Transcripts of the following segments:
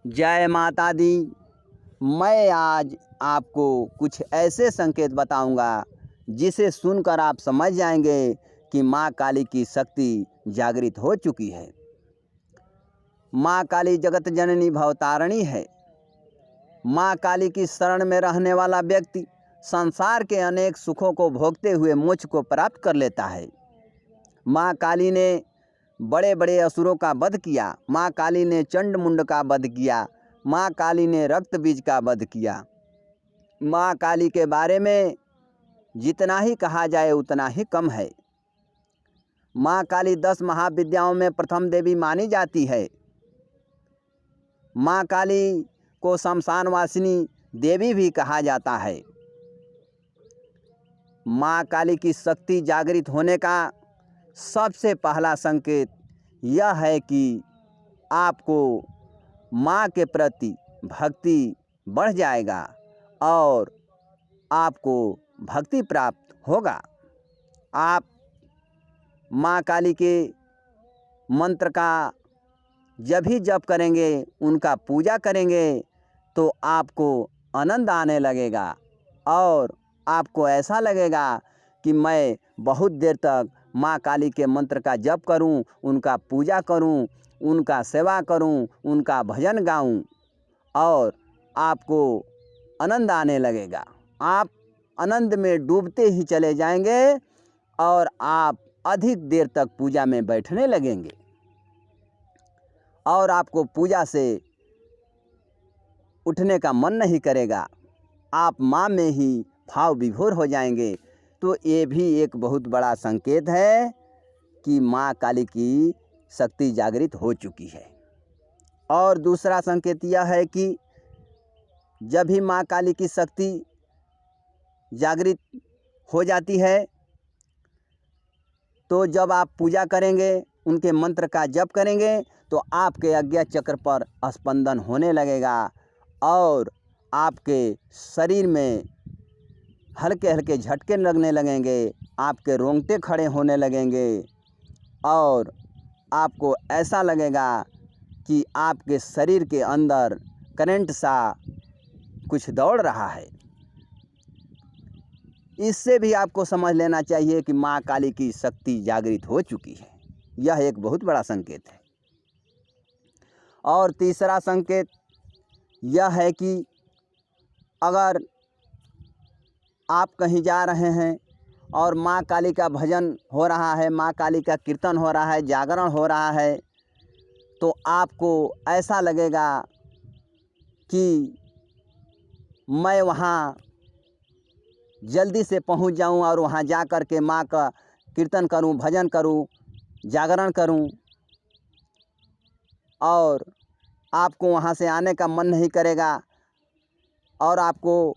जय माता दी। मैं आज आपको कुछ ऐसे संकेत बताऊंगा जिसे सुनकर आप समझ जाएंगे कि माँ काली की शक्ति जागृत हो चुकी है। माँ काली जगत जननी भवतारिणी है। माँ काली की शरण में रहने वाला व्यक्ति संसार के अनेक सुखों को भोगते हुए मोक्ष को प्राप्त कर लेता है। माँ काली ने बड़े बड़े असुरों का वध किया। माँ काली ने चंड मुंड का वध किया। माँ काली ने रक्त बीज का वध किया। माँ काली के बारे में जितना ही कहा जाए उतना ही कम है। माँ काली 10 महाविद्याओं में प्रथम देवी मानी जाती है। माँ काली को शमशानवासिनी देवी भी कहा जाता है। माँ काली की शक्ति जागृत होने का सबसे पहला संकेत यह है कि आपको माँ के प्रति भक्ति बढ़ जाएगा और आपको भक्ति प्राप्त होगा। आप माँ काली के मंत्र का जब ही जप करेंगे, उनका पूजा करेंगे तो आपको आनंद आने लगेगा और आपको ऐसा लगेगा कि मैं बहुत देर तक माँ काली के मंत्र का जप करूं, उनका पूजा करूं, उनका सेवा करूं, उनका भजन गाऊं और आपको आनंद आने लगेगा। आप आनंद में डूबते ही चले जाएंगे और आप अधिक देर तक पूजा में बैठने लगेंगे और आपको पूजा से उठने का मन नहीं करेगा। आप माँ में ही भाव विभोर हो जाएंगे। तो ये भी एक बहुत बड़ा संकेत है कि माँ काली की शक्ति जागृत हो चुकी है। और दूसरा संकेत यह है कि जब भी माँ काली की शक्ति जागृत हो जाती है तो जब आप पूजा करेंगे, उनके मंत्र का जप करेंगे तो आपके आज्ञा चक्र पर स्पंदन होने लगेगा और आपके शरीर में हल्के हल्के झटके लगने लगेंगे, आपके रोंगटे खड़े होने लगेंगे और आपको ऐसा लगेगा कि आपके शरीर के अंदर करंट सा कुछ दौड़ रहा है। इससे भी आपको समझ लेना चाहिए कि माँ काली की शक्ति जागृत हो चुकी है। यह एक बहुत बड़ा संकेत है। और तीसरा संकेत यह है कि अगर आप कहीं जा रहे हैं और माँ काली का भजन हो रहा है, माँ काली का कीर्तन हो रहा है, जागरण हो रहा है, तो आपको ऐसा लगेगा कि मैं वहाँ जल्दी से पहुँच जाऊँ और वहाँ जा कर के माँ का कीर्तन करूँ, भजन करूँ, जागरण करूँ और आपको वहाँ से आने का मन नहीं करेगा और आपको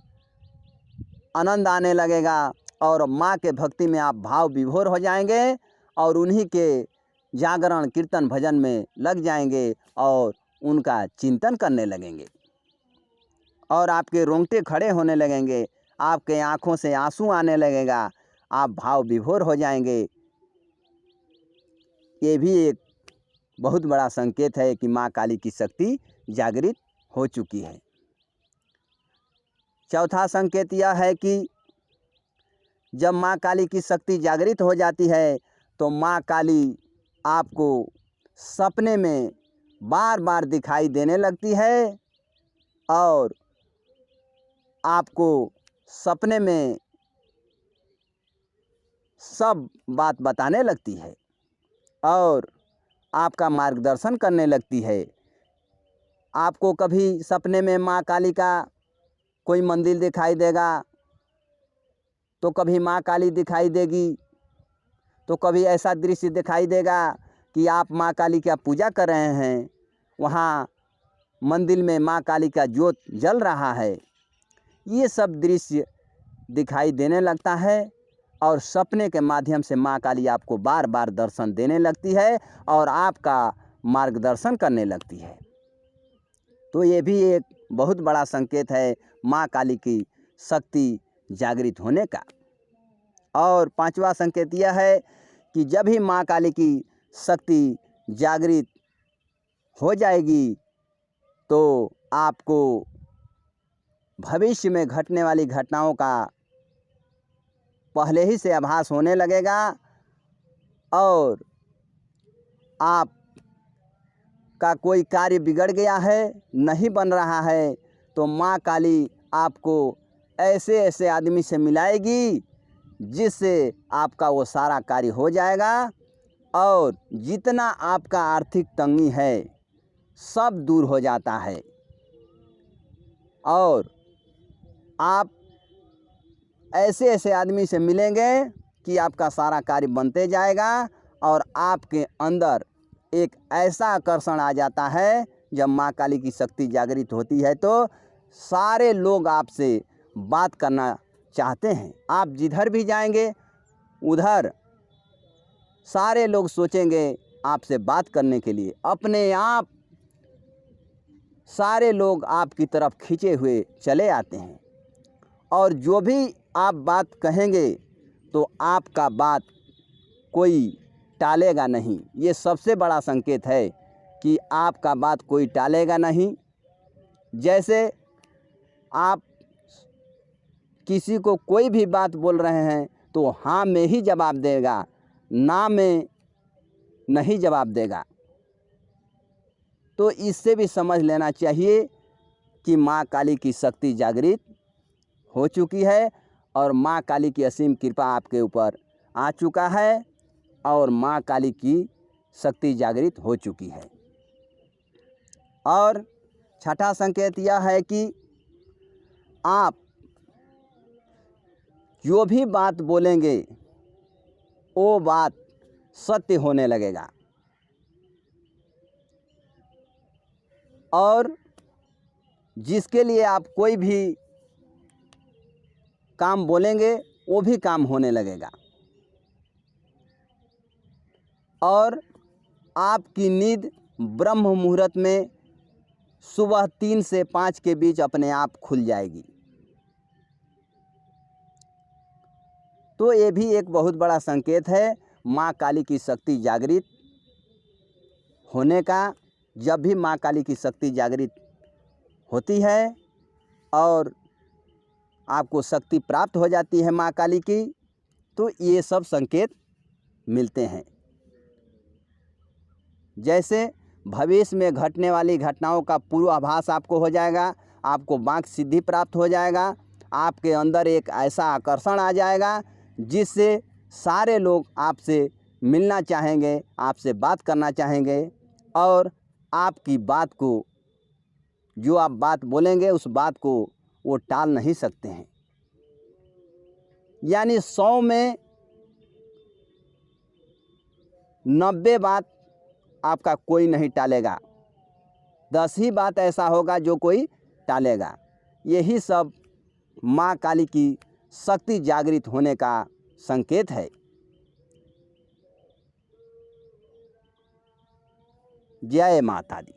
आनंद आने लगेगा और माँ के भक्ति में आप भाव विभोर हो जाएंगे और उन्हीं के जागरण, कीर्तन, भजन में लग जाएंगे और उनका चिंतन करने लगेंगे और आपके रोंगटे खड़े होने लगेंगे, आपके आँखों से आंसू आने लगेगा, आप भाव विभोर हो जाएंगे। ये भी एक बहुत बड़ा संकेत है कि माँ काली की शक्ति जागृत हो चुकी है। चौथा संकेत यह है कि जब माँ काली की शक्ति जागृत हो जाती है तो माँ काली आपको सपने में बार बार दिखाई देने लगती है और आपको सपने में सब बात बताने लगती है और आपका मार्गदर्शन करने लगती है। आपको कभी सपने में माँ काली का कोई मंदिर दिखाई देगा तो कभी माँ काली दिखाई देगी, तो कभी ऐसा दृश्य दिखाई देगा कि आप माँ काली का पूजा कर रहे हैं, वहाँ मंदिर में माँ काली का ज्योत जल रहा है। ये सब दृश्य दिखाई देने लगता है और सपने के माध्यम से माँ काली आपको बार बार दर्शन देने लगती है और आपका मार्गदर्शन करने लगती है। तो ये भी एक बहुत बड़ा संकेत है माँ काली की शक्ति जागृत होने का। और पांचवा संकेत यह है कि जब भी माँ काली की शक्ति जागृत हो जाएगी तो आपको भविष्य में घटने वाली घटनाओं का पहले ही से आभास होने लगेगा और आप का कोई कार्य बिगड़ गया है, नहीं बन रहा है, तो माँ काली आपको ऐसे ऐसे आदमी से मिलाएगी जिससे आपका वो सारा कार्य हो जाएगा और जितना आपका आर्थिक तंगी है सब दूर हो जाता है और आप ऐसे ऐसे आदमी से मिलेंगे कि आपका सारा कार्य बनते जाएगा और आपके अंदर एक ऐसा आकर्षण आ जाता है। जब माँ काली की शक्ति जागृत होती है तो सारे लोग आपसे बात करना चाहते हैं। आप जिधर भी जाएंगे उधर सारे लोग सोचेंगे आपसे बात करने के लिए, अपने आप सारे लोग आपकी तरफ खींचे हुए चले आते हैं और जो भी आप बात कहेंगे तो आपका बात कोई टालेगा नहीं। ये सबसे बड़ा संकेत है कि आपका बात कोई टालेगा नहीं। जैसे आप किसी को कोई भी बात बोल रहे हैं तो हाँ में ही जवाब देगा, ना में नहीं जवाब देगा। तो इससे भी समझ लेना चाहिए कि माँ काली की शक्ति जागृत हो चुकी है और माँ काली की असीम कृपा आपके ऊपर आ चुका है और माँ काली की शक्ति जागृत हो चुकी है। और छठा संकेत यह है कि आप जो भी बात बोलेंगे वो बात सत्य होने लगेगा और जिसके लिए आप कोई भी काम बोलेंगे वो भी काम होने लगेगा और आपकी नींद ब्रह्म मुहूर्त में सुबह 3 से 5 के बीच अपने आप खुल जाएगी। तो ये भी एक बहुत बड़ा संकेत है माँ काली की शक्ति जागृत होने का। जब भी माँ काली की शक्ति जागृत होती है और आपको शक्ति प्राप्त हो जाती है माँ काली की, तो ये सब संकेत मिलते हैं। जैसे भविष्य में घटने वाली घटनाओं का पूर्वाभास आपको हो जाएगा, आपको वाक् सिद्धि प्राप्त हो जाएगा, आपके अंदर एक ऐसा आकर्षण आ जाएगा जिससे सारे लोग आपसे मिलना चाहेंगे, आपसे बात करना चाहेंगे और आपकी बात को, जो आप बात बोलेंगे उस बात को वो टाल नहीं सकते हैं। यानी 100 में 90 बात आपका कोई नहीं टालेगा, 10 ही बात ऐसा होगा जो कोई टालेगा। यही सब माँ काली की शक्ति जागृत होने का संकेत है। जय माता दी।